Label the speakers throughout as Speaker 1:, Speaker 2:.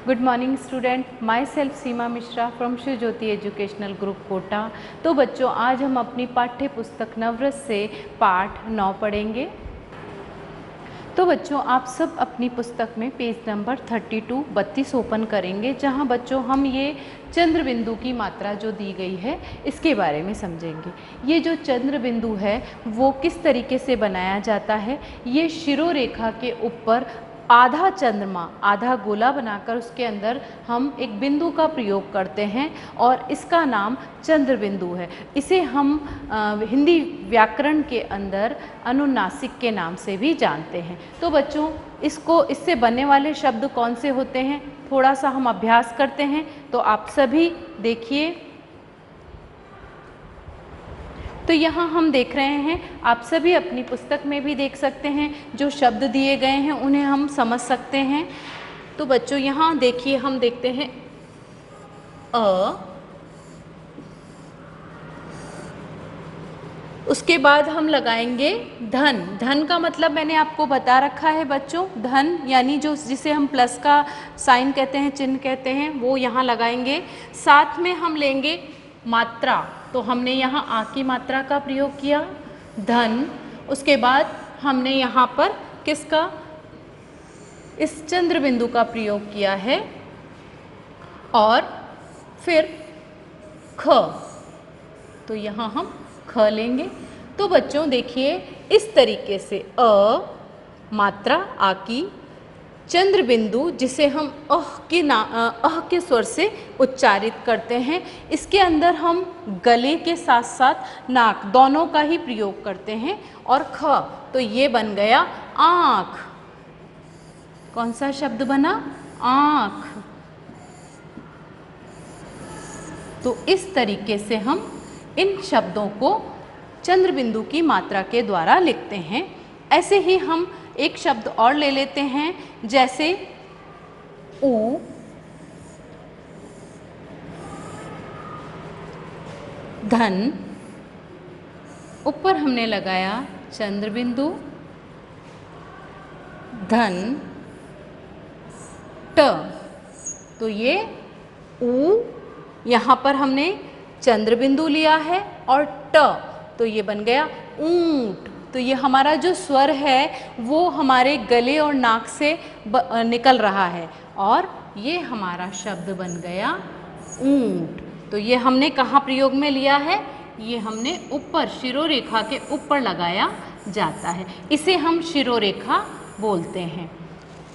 Speaker 1: Good morning student, myself Seema Mishra from Shiv Jyoti educational group Kota. तो बच्चों, आज हम अपनी पाठ्य पुस्तक नवरस से पाठ 9 पढ़ेंगे। तो बच्चों, आप सब अपनी पुस्तक में पेज नंबर 32 ओपन करेंगे, जहां बच्चों हम ये चंद्र बिंदु की मात्रा जो दी गई है इसके बारे में समझेंगे। ये जो चंद्र बिंदु है वो किस तरीके से बनाया जाता है। ये शिरोरेखा के ऊपर आधा चंद्रमा, आधा गोला बनाकर उसके अंदर हम एक बिंदु का प्रयोग करते हैं और इसका नाम चंद्र बिंदु है। इसे हम हिंदी व्याकरण के अंदर अनुनासिक के नाम से भी जानते हैं। तो बच्चों, इससे बनने वाले शब्द कौन से होते हैं, थोड़ा सा हम अभ्यास करते हैं। तो आप सभी देखिए, तो यहाँ हम देख रहे हैं, आप सभी अपनी पुस्तक में भी देख सकते हैं, जो शब्द दिए गए हैं उन्हें हम समझ सकते हैं। तो बच्चों यहाँ देखिए, हम देखते हैं अ, उसके बाद हम लगाएंगे धन। धन का मतलब मैंने आपको बता रखा है बच्चों, धन यानी जिसे हम प्लस का साइन कहते हैं, चिन्ह कहते हैं, वो यहाँ लगाएंगे। साथ में हम लेंगे मात्रा, तो हमने यहाँ आ की मात्रा का प्रयोग किया, धन। उसके बाद हमने यहाँ पर किसका, इस चंद्र बिंदु का प्रयोग किया है, और फिर ख, तो यहाँ हम ख लेंगे। तो बच्चों देखिए, इस तरीके से अ, मात्रा आ की, चंद्र बिंदु जिसे हम अह के स्वर से उच्चारित करते हैं, इसके अंदर हम गले के साथ साथ नाक दोनों का ही प्रयोग करते हैं। और ख, तो ये बन गया आँख। कौन सा शब्द बना, आँख। तो इस तरीके से हम इन शब्दों को चंद्र बिंदु की मात्रा के द्वारा लिखते हैं। ऐसे ही हम एक शब्द और ले लेते हैं, जैसे ऊ, धन, ऊपर हमने लगाया चंद्र बिंदु, धन, ट, तो ये ऊ, यहाँ पर हमने चंद्र बिंदु लिया है, और ट, तो ये बन गया ऊंट। तो ये हमारा जो स्वर है वो हमारे गले और नाक से निकल रहा है, और ये हमारा शब्द बन गया ऊंट। तो ये हमने कहाँ प्रयोग में लिया है, ये हमने ऊपर शिरोरेखा के ऊपर लगाया जाता है, इसे हम शिरोरेखा बोलते हैं।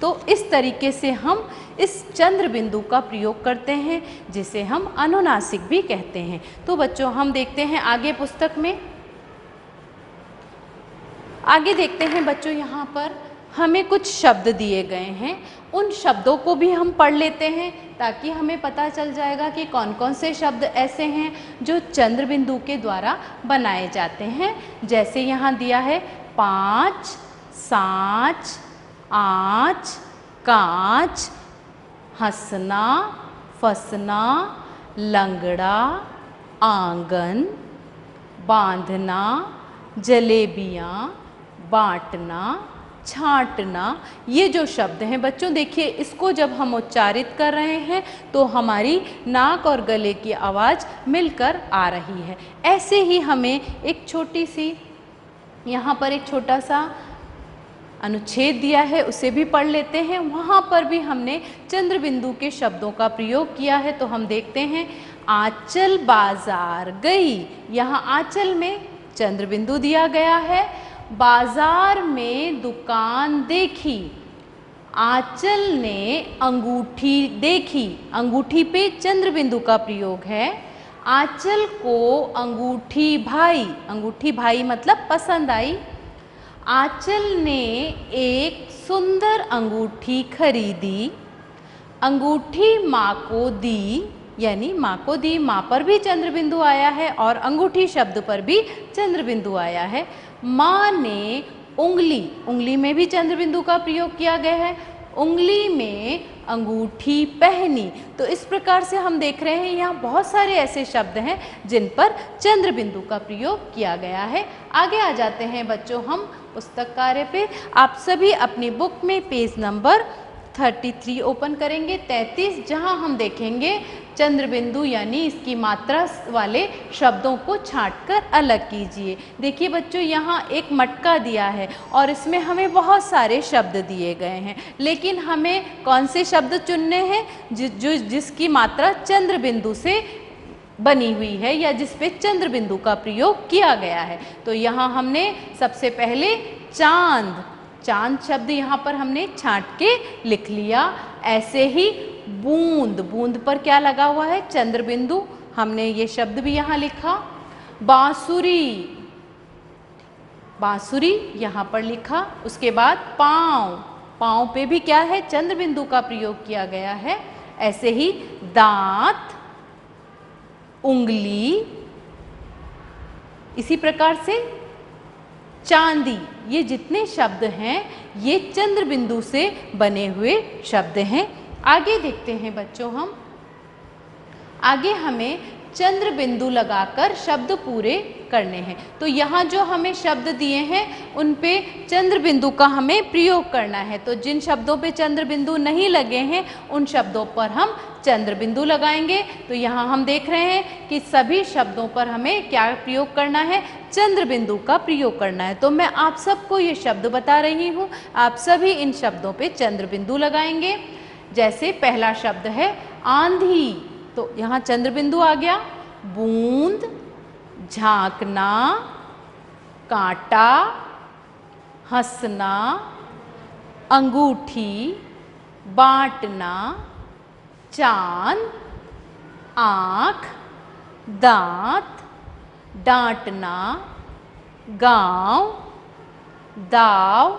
Speaker 1: तो इस तरीके से हम इस चंद्र बिंदु का प्रयोग करते हैं, जिसे हम अनुनासिक भी कहते हैं। तो बच्चों, हम देखते हैं आगे पुस्तक में, आगे देखते हैं बच्चों, यहाँ पर हमें कुछ शब्द दिए गए हैं, उन शब्दों को भी हम पढ़ लेते हैं, ताकि हमें पता चल जाएगा कि कौन कौन से शब्द ऐसे हैं जो चंद्र बिंदु के द्वारा बनाए जाते हैं। जैसे यहाँ दिया है पाँच, सांच, आँच, कांच, हंसना, फसना, लंगड़ा, आंगन, बांधना, जलेबियाँ, बांटना, छांटना। ये जो शब्द हैं बच्चों, देखिए, इसको जब हम उच्चारित कर रहे हैं तो हमारी नाक और गले की आवाज़ मिलकर आ रही है। ऐसे ही हमें एक छोटी सी, यहाँ पर एक छोटा सा अनुच्छेद दिया है, उसे भी पढ़ लेते हैं। वहाँ पर भी हमने चंद्र बिंदु के शब्दों का प्रयोग किया है। तो हम देखते हैं, आंचल बाजार गई, यहाँ आंचल में चंद्र बिंदु दिया गया है। बाजार में दुकान देखी, आंचल ने अंगूठी देखी, अंगूठी पे चंद्र बिंदु का प्रयोग है। आंचल को अंगूठी भाई, अंगूठी भाई मतलब पसंद आई। आंचल ने एक सुंदर अंगूठी खरीदी, अंगूठी माँ को दी, यानी माँ को दी, माँ पर भी चंद्र बिंदु आया है और अंगूठी शब्द पर भी चंद्र बिंदु आया है। माँ ने उंगली, उंगली में भी चंद्र बिंदु का प्रयोग किया गया है, उंगली में अंगूठी पहनी। तो इस प्रकार से हम देख रहे हैं, यहाँ बहुत सारे ऐसे शब्द हैं जिन पर चंद्र बिंदु का प्रयोग किया गया है। आगे आ जाते हैं बच्चों हम पुस्तक कार्य पे। आप सभी अपनी बुक में पेज नंबर 33 ओपन करेंगे, 33 जहां हम देखेंगे चंद्र बिंदु यानी इसकी मात्रा वाले शब्दों को छांटकर अलग कीजिए। देखिए बच्चों, यहाँ एक मटका दिया है और इसमें हमें बहुत सारे शब्द दिए गए हैं, लेकिन हमें कौन से शब्द चुनने हैं जिसकी मात्रा चंद्र बिंदु से बनी हुई है या जिस पे चंद्र बिंदु का प्रयोग किया गया है। तो यहाँ हमने सबसे पहले चांद, चांद शब्द यहाँ पर हमने छांट के लिख लिया। ऐसे ही बूंद, बूंद पर क्या लगा हुआ है? चंद्र बिंदु, हमने ये शब्द भी यहाँ लिखा। बांसुरी, बांसुरी यहाँ पर लिखा। उसके बाद पाँव, पाँव पे भी क्या है? चंद्र बिंदु का प्रयोग किया गया है। ऐसे ही दांत, उंगली, इसी प्रकार से चांदी, ये जितने शब्द हैं ये चंद्र बिंदु से बने हुए शब्द हैं। आगे देखते हैं बच्चों हम, आगे हमें चंद्र बिंदु लगाकर शब्द पूरे करने हैं। तो यहाँ जो हमें शब्द दिए हैं उन पे चंद्र बिंदु का हमें प्रयोग करना है। तो जिन शब्दों पे चंद्र बिंदु नहीं लगे हैं उन शब्दों पर हम चंद्र बिंदु लगाएंगे। तो यहाँ हम देख रहे हैं कि सभी शब्दों पर हमें क्या प्रयोग करना है? चंद्र बिंदु का प्रयोग करना है। तो मैं आप सबको ये शब्द बता रही हूँ, आप सभी इन शब्दों पे चंद्र बिंदु लगाएंगे। जैसे पहला शब्द है आंधी, तो यहाँ चंद्र बिंदु आ गया। बूंद, झांकना, कांटा, हंसना, अंगूठी, बांटना, चांद, आँख, दांत, डांटना, गांव, दाव,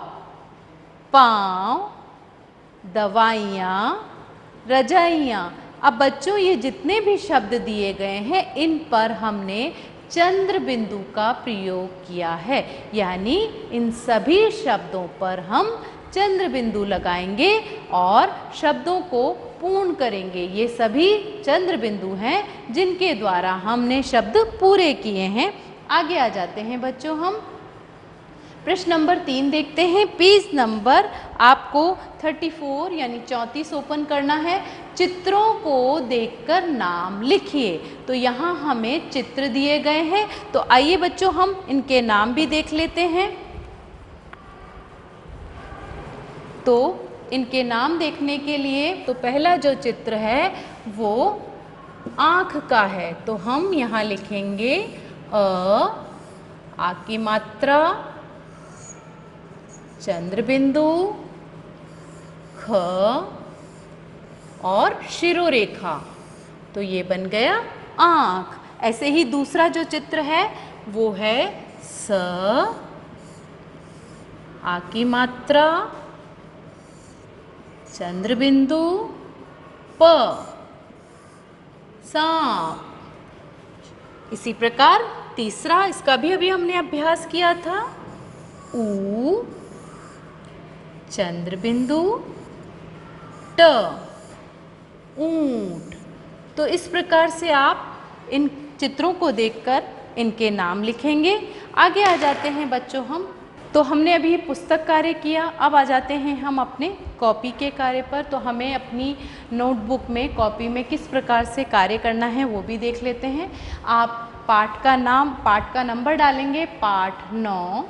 Speaker 1: पाँव, दवाइयाँ, रजाइयाँ। अब बच्चों, ये जितने भी शब्द दिए गए हैं इन पर हमने चंद्र बिंदु का प्रयोग किया है, यानी इन सभी शब्दों पर हम चंद्र बिंदु लगाएंगे और शब्दों को पूर्ण करेंगे। ये सभी चंद्र बिंदु हैं जिनके द्वारा हमने शब्द पूरे किए हैं। आगे आ जाते हैं बच्चों, हम प्रश्न नंबर 3 देखते हैं। पेज नंबर आपको 34 यानी 34 ओपन करना है। चित्रों को देखकर नाम लिखिए। तो यहाँ हमें चित्र दिए गए हैं, तो आइए बच्चों हम इनके नाम भी देख लेते हैं। तो इनके नाम देखने के लिए तो पहला जो चित्र है वो आँख का है, तो हम यहाँ लिखेंगे आ की मात्रा, चंद्र बिंदु, ख और शिरोरेखा, तो ये बन गया आँख। ऐसे ही दूसरा जो चित्र है वो है स, आ की मात्रा, चंद्र बिंदु, प, सांप। इसी प्रकार तीसरा, इसका भी अभी हमने अभ्यास किया था, ऊ, चंद्र बिंदु, ट, ऊंट। तो इस प्रकार से आप इन चित्रों को देखकर इनके नाम लिखेंगे। आगे आ जाते हैं बच्चों हम, तो हमने अभी पुस्तक कार्य किया, अब आ जाते हैं हम अपने कॉपी के कार्य पर। तो हमें अपनी नोटबुक में, कॉपी में किस प्रकार से कार्य करना है वो भी देख लेते हैं। आप पाठ का नाम, पाठ का नंबर डालेंगे, पाठ 9।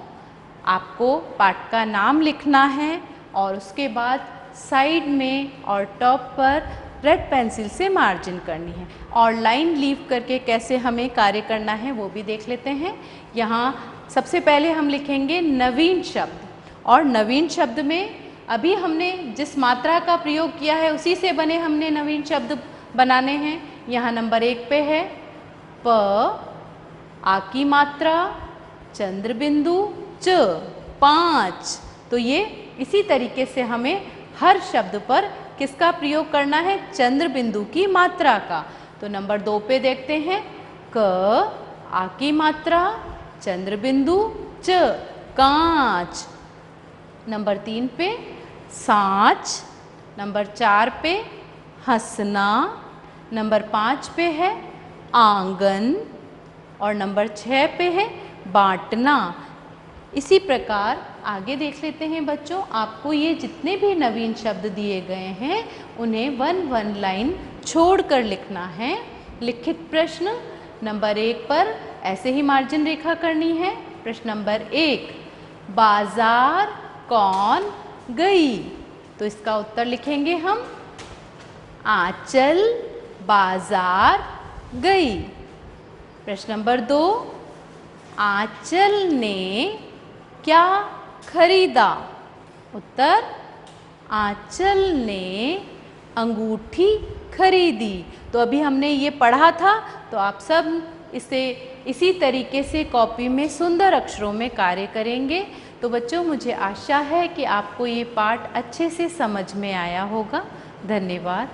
Speaker 1: आपको पाठ का नाम लिखना है और उसके बाद साइड में और टॉप पर रेड पेंसिल से मार्जिन करनी है। और लाइन लीव करके कैसे हमें कार्य करना है वो भी देख लेते हैं। यहाँ सबसे पहले हम लिखेंगे नवीन शब्द, और नवीन शब्द में अभी हमने जिस मात्रा का प्रयोग किया है उसी से बने हमने नवीन शब्द बनाने हैं। यहाँ नंबर 1 पे है प, आ की मात्रा, चंद्र बिंदु, च, 5। तो ये इसी तरीके से हमें हर शब्द पर किसका प्रयोग करना है? चंद्र बिंदु की मात्रा का। तो नंबर 2 पे देखते हैं क, आ की मात्रा, चंद्र बिंदु, च, कांच। नंबर 3 पे सांच। नंबर 4 पे हंसना। नंबर 5 पे है आंगन और नंबर 6 पे है बांटना। इसी प्रकार आगे देख लेते हैं बच्चों। आपको ये जितने भी नवीन शब्द दिए गए हैं उन्हें वन लाइन छोड़कर लिखना है। लिखित प्रश्न नंबर 1 पर ऐसे ही मार्जिन रेखा करनी है। प्रश्न नंबर 1, बाजार कौन गई? तो इसका उत्तर लिखेंगे हम, आंचल बाजार गई। प्रश्न नंबर 2, आंचल ने क्या खरीदा? उत्तर, आंचल ने अंगूठी खरीदी। तो अभी हमने ये पढ़ा था, तो आप सब इसे इसी तरीके से कॉपी में सुंदर अक्षरों में कार्य करेंगे। तो बच्चों, मुझे आशा है कि आपको ये पाठ अच्छे से समझ में आया होगा। धन्यवाद।